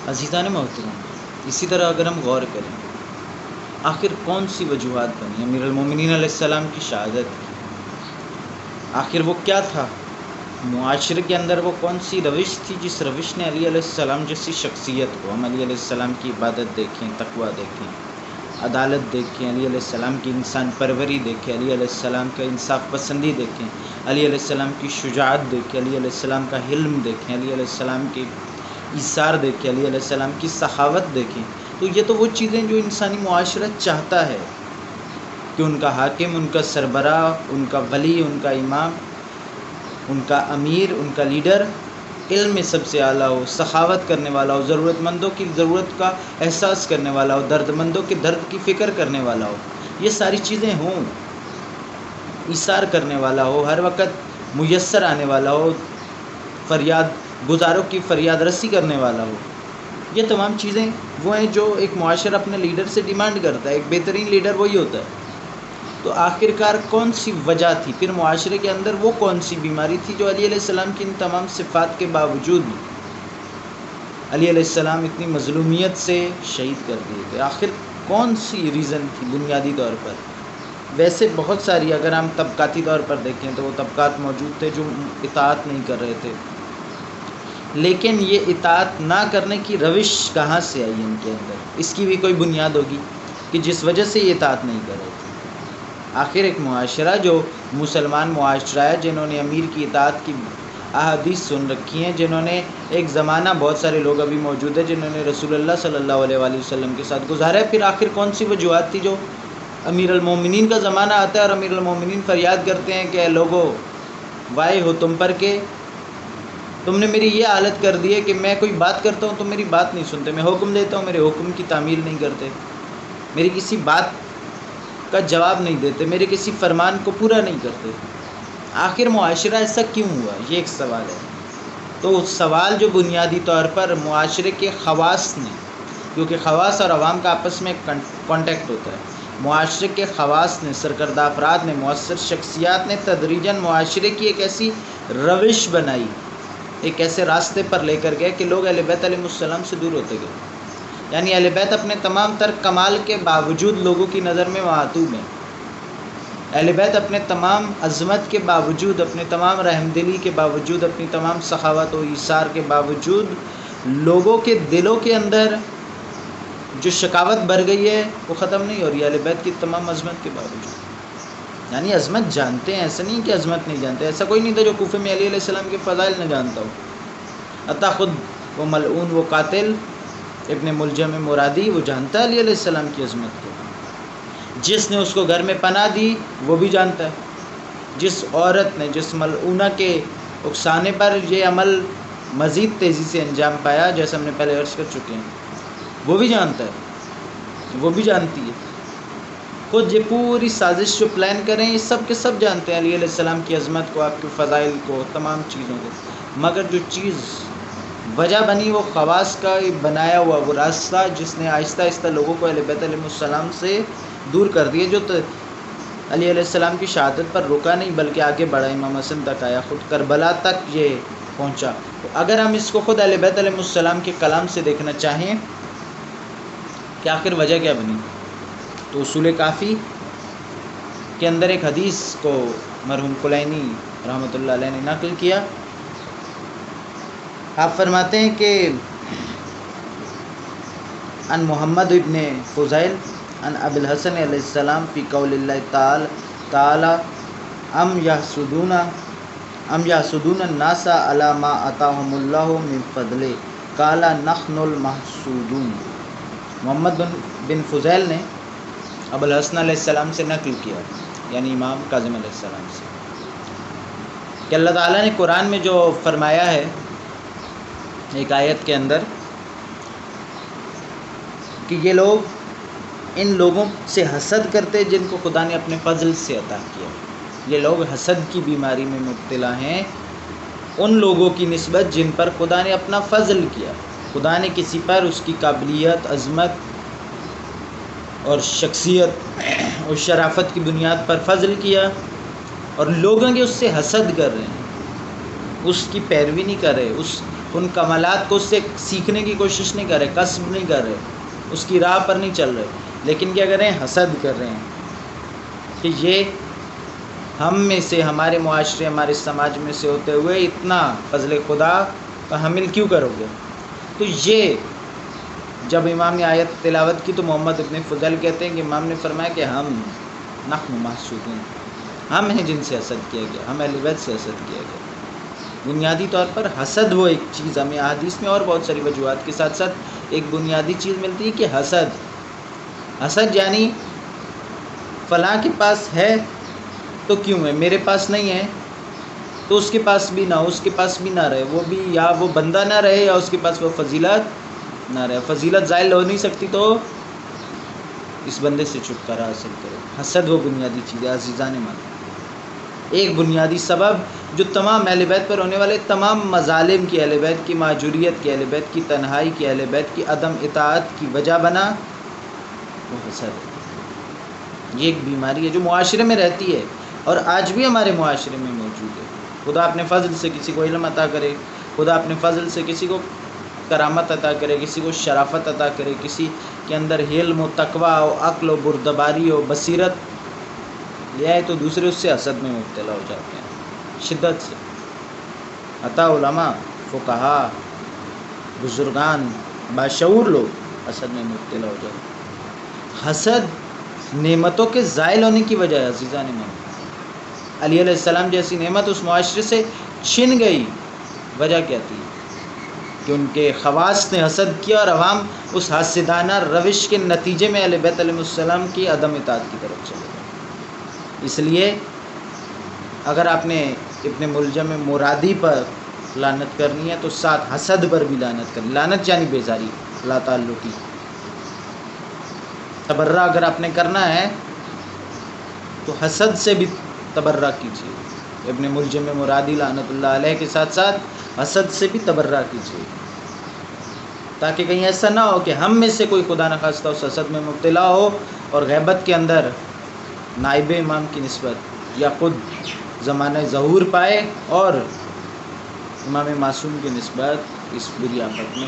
عزیزان محترم، اسی طرح اگر ہم غور کریں آخر کون سی وجوہات بنی امیر المومنین علیہ السلام کی شہادت کی؟ آخر وہ کیا تھا معاشرے کے اندر؟ وہ کون سی روش تھی جس روش نے علی علیہ السلام جیسی شخصیت کو، ہم علی علیہ السلام کی عبادت دیکھیں، تقویٰ دیکھیں، عدالت دیکھیں، علی علیہ السلام کی انسان پروری دیکھیں، علی علیہ السلام کا انصاف پسندی دیکھیں، علی علیہ السلام کی شجاعت دیکھیں، علی علیہ السلام کا حلم دیکھیں، علی علیہ السلام کے ایثار دیکھیں، علی علیہ السلام کی سخاوت دیکھیں، تو یہ تو وہ چیزیں جو انسانی معاشرہ چاہتا ہے کہ ان کا حاکم، ان کا سربراہ، ان کا ولی، ان کا امام، ان کا امیر، ان کا لیڈر علم میں سب سے اعلیٰ ہو، سخاوت کرنے والا ہو، ضرورت مندوں کی ضرورت کا احساس کرنے والا ہو، درد مندوں کے درد کی فکر کرنے والا ہو، یہ ساری چیزیں ہوں، ایثار کرنے والا ہو، ہر وقت میسر آنے والا ہو، فریاد گزاروں کی فریاد رسی کرنے والا ہو. یہ تمام چیزیں وہ ہیں جو ایک معاشرہ اپنے لیڈر سے ڈیمانڈ کرتا ہے. ایک بہترین لیڈر وہی ہوتا ہے. تو آخرکار کون سی وجہ تھی؟ پھر معاشرے کے اندر وہ کون سی بیماری تھی جو علی علیہ السلام کی ان تمام صفات کے باوجود علی علیہ السلام اتنی مظلومیت سے شہید کر دیے گئے؟ آخر کون سی ریزن تھی بنیادی طور پر؟ ویسے بہت ساری، اگر ہم طبقاتی طور پر دیکھیں تو وہ طبقات موجود تھے جو اطاعت نہیں کر رہے تھے، لیکن یہ اطاعت نہ کرنے کی روش کہاں سے آئی ان کے اندر؟ اس کی بھی کوئی بنیاد ہوگی کہ جس وجہ سے یہ اطاعت نہیں کر رہے تھے. آخر ایک معاشرہ جو مسلمان معاشرہ ہے، جنہوں نے امیر کی اطاعت کی احادیث سن رکھی ہیں، جنہوں نے ایک زمانہ، بہت سارے لوگ ابھی موجود ہیں جنہوں نے رسول اللہ صلی اللہ علیہ وآلہ وسلم کے ساتھ گزارا ہے، پھر آخر کون سی وجوہات تھی جو امیر المومنین کا زمانہ آتا ہے اور امیر المومنین فریاد کرتے ہیں کہ اے لوگو، وائے ہو تم پر کہ تم نے میری یہ حالت کر دی ہے کہ میں کوئی بات کرتا ہوں تو میری بات نہیں سنتے، میں حکم دیتا ہوں میرے حکم کی تعمیل نہیں کرتے، میری کسی بات کا جواب نہیں دیتے، میرے کسی فرمان کو پورا نہیں کرتے. آخر معاشرہ ایسا کیوں ہوا؟ یہ ایک سوال ہے. تو سوال جو بنیادی طور پر معاشرے کے خواص نے، کیونکہ خواص اور عوام کا آپس میں کانٹیکٹ ہوتا ہے، معاشرے کے خواص نے، سرکردہ افراد نے، مؤثر شخصیات نے تدریجاً معاشرے کی ایک ایسی روش بنائی، ایک ایسے راستے پر لے کر گئے کہ لوگ اہل بیت علیہ السلام سے دور ہوتے گئے. یعنی اہل بیت اپنے تمام تر کمال کے باوجود لوگوں کی نظر میں معتوب ہیں. اہل بیت اپنے تمام عظمت کے باوجود، اپنے تمام رحمدلی کے باوجود، اپنی تمام سخاوت و ایثار کے باوجود لوگوں کے دلوں کے اندر جو شقاوت بھر گئی ہے وہ ختم نہیں ہو رہی ہے اہل بیت کی تمام عظمت کے باوجود. یعنی عظمت جانتے ہیں، ایسا نہیں کہ عظمت نہیں جانتے. ایسا کوئی نہیں تھا جو کوفے میں علی علیہ السلام کے فضائل نہ جانتا ہو. عطا خود وہ ملعون، وہ قاتل ابن ملجم مرادی، وہ جانتا ہے علی علیہ السلام کی عظمت کو. جس نے اس کو گھر میں پناہ دی وہ بھی جانتا ہے. جس عورت نے، جس ملعونہ کے اکسانے پر یہ عمل مزید تیزی سے انجام پایا، جیسے ہم نے پہلے عرض کر چکے ہیں، وہ بھی جانتا ہے، وہ بھی جانتی ہے. خود یہ پوری سازش جو پلان کریں یہ سب کے سب جانتے ہیں علی علیہ السلام کی عظمت کو، آپ کے فضائل کو، تمام چیزوں کو. مگر جو چیز وجہ بنی وہ خواص کا بنایا ہوا وہ راستہ جس نے آہستہ آہستہ لوگوں کو اہل بیت علیہ السلام سے دور کر دیا، جو علی علیہ السلام کی شہادت پر رکا نہیں بلکہ آگے بڑھا، امام حسن تک آیا، خود کربلا تک یہ پہنچا. تو اگر ہم اس کو خود اہل بیت علیہ السلام کے کلام سے دیکھنا چاہیں کہ آخر وجہ کیا بنی، تو اصول کافی کے اندر ایک حدیث کو مرحوم کلینی رحمۃ اللہ علیہ نے نقل کیا. آپ فرماتے ہیں کہ ان محمد ابن فضیل ان ابی الحسن علیہ السلام فی قول اللہ تعالی ام یحسدون الناس علی ما آتاہم اللہ من فضلہ قال نحن المحسودون. محمد بن فضیل نے ابو الحسن علیہ السلام سے نقل کیا، یعنی امام کاظم علیہ السلام سے، کہ اللہ تعالیٰ نے قرآن میں جو فرمایا ہے ایک آیت کے اندر کہ یہ لوگ ان لوگوں سے حسد کرتے جن کو خدا نے اپنے فضل سے عطا کیا. یہ لوگ حسد کی بیماری میں مبتلا ہیں ان لوگوں کی نسبت جن پر خدا نے اپنا فضل کیا. خدا نے کسی پر اس کی قابلیت، عظمت اور شخصیت اور شرافت کی بنیاد پر فضل کیا، اور لوگوں کے اس سے حسد کر رہے ہیں، اس کی پیروی نہیں کر رہے، ان کمالات کو اس سے سیکھنے کی کوشش نہیں کر رہے، کسب نہیں کر رہے، اس کی راہ پر نہیں چل رہے، لیکن کیا کر رہے ہیں؟ حسد کر رہے ہیں کہ یہ ہم میں سے، ہمارے معاشرے، ہمارے سماج میں سے ہوتے ہوئے اتنا فضل خدا کا حامل کیوں کرو گے؟ تو یہ جب امام نے آیت تلاوت کی تو محمد ابن فضل کہتے ہیں کہ امام نے فرمایا کہ ہم نحن محسودون، ہم ہیں جن سے حسد کیا گیا، ہم اہل بیت سے حسد کیا گیا۔ بنیادی طور پر حسد وہ ایک چیز، ہمیں احادیث میں اور بہت ساری وجوہات کے ساتھ ساتھ ایک بنیادی چیز ملتی ہے کہ حسد یعنی فلاں کے پاس ہے تو کیوں ہے، میرے پاس نہیں ہے تو اس کے پاس بھی نہ ہو، اس کے پاس بھی نہ رہے، وہ بھی یا وہ بندہ نہ رہے یا اس کے پاس وہ فضیلت نہ رہے، فضیلت زائل ہو نہیں سکتی تو اس بندے سے چھٹکارا حاصل کرو۔ حسد وہ بنیادی چیز ہے عزیزان من، ایک بنیادی سبب جو تمام اہل بیت پر ہونے والے تمام مظالم کی، اہل بیت کی مہجوریت کی، اہل بیت کی تنہائی کی، اہل بیت کی عدم اطاعت کی وجہ بنا، وہ حسد ہے۔ یہ ایک بیماری ہے جو معاشرے میں رہتی ہے اور آج بھی ہمارے معاشرے میں موجود ہے۔ خدا اپنے فضل سے کسی کو علم عطا کرے، خدا اپنے فضل سے کسی کو کرامت عطا کرے، کسی کو شرافت عطا کرے، کسی کے اندر علم و تقوی و عقل و بردباری و بصیرت لے آئے تو دوسرے اس سے حسد میں مبتلا ہو جاتے ہیں شدت سے۔ عطا علماء، فقہا، بزرگان، باشعور لوگ حسد میں مبتلا ہو جاتے ہیں۔ حسد نعمتوں کے زائل ہونے کی وجہ ہے عزیزان من۔ علی علیہ السلام جیسی نعمت اس معاشرے سے چھن گئی، وجہ کیا تھی؟ کہ ان کے خواص نے حسد کیا اور عوام اس حاسدانہ روش کے نتیجے میں اہل بیت علیہ السلام کی عدم اطاعت کی طرف چلے گئے۔ اس لیے اگر آپ نے ابن ملجم مرادی پر لعنت کرنی ہے تو ساتھ حسد پر بھی لعنت کرنی، لعنت یعنی بیزاری، لا تعلقی۔ تبرہ اگر آپ نے کرنا ہے تو حسد سے بھی تبرہ کیجیے، ابن ملجم مرادی لعنت اللہ علیہ کے ساتھ ساتھ حسد سے بھی تبرہ کیجیے، تاکہ کہیں ایسا نہ ہو کہ ہم میں سے کوئی خدا نخواستہ اس حسد میں مبتلا ہو اور غیبت کے اندر نائب امام کی نسبت یا خود زمانہ ظہور پائے اور امام معصوم کی نسبت اس بری آفت میں